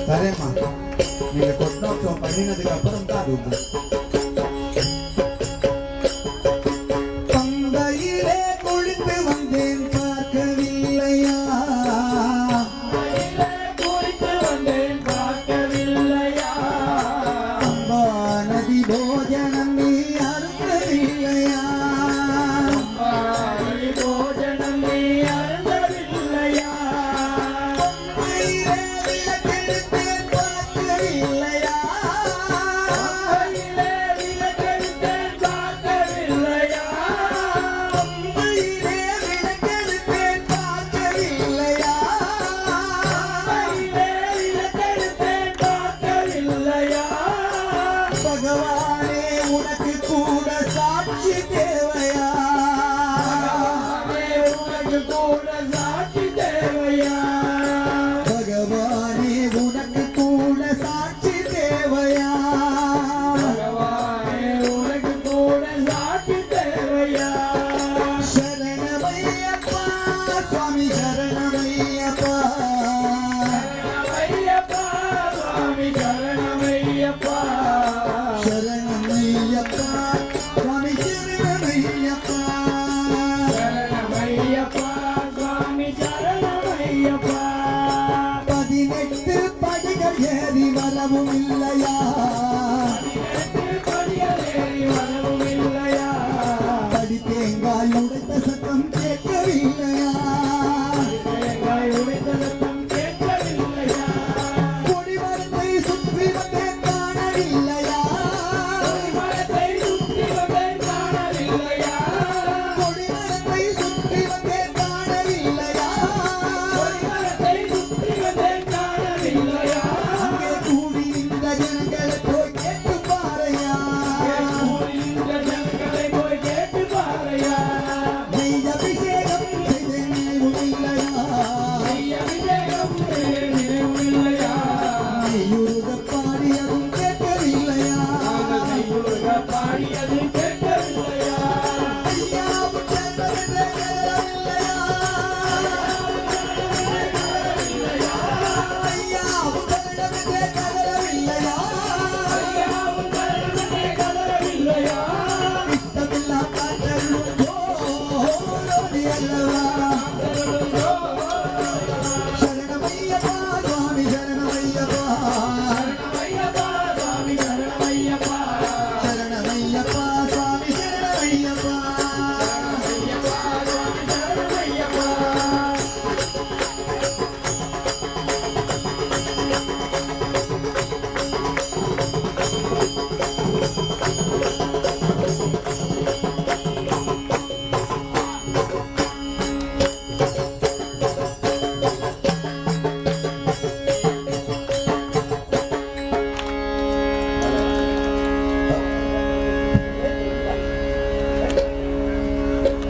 தரேம்மா. நீங்க கொட்டோட்சம் பண்ணினதுக்கு அப்புறம் தான் அது உண்டு. பந்தையிலே குளித்து வந்தேன் பார்க்கவில்லையா, குளித்து வந்தேன் பார்க்கவில்லையா, அம்பா நதி போஜனம் நீ அருந்தவில்லையா, போஜனம் நீ அருந்தவில்லையா, பொம்மையிலே விளக்கெடுத்தேன் பார்க்கவில்லையா, கையிலே விளக்கெடுத்தேன் பார்க்கவில்லையா, பொம்மையிலே விளக்கெடுத்தேன் பார்க்கவில்லையா, கையிலே விளக்கெடுத்தேன் பார்க்கவில்லையா, பகவானே உனக்கு கூட சாட்சி தேவையா, உனக்கு கூட சாட்சி தேவையா, பகவானே உனக்கு கூட சாட்சி தேவையா, பகவானே உனக்கு கூட சாட்சி தேவையா, சரணமையப்பா சுவாமி சரணமையப்பா, சரணமையப்பா சுவாமி சரணமையப்பா, சரணமையப்பா சுவாமி சரணமையப்பா, சரணமையப்பா சுவாமி சரணமையப்பா, 18 படிகள் ஏறி வரவும் இல்லையா, 18 படிகளேறி வரவும்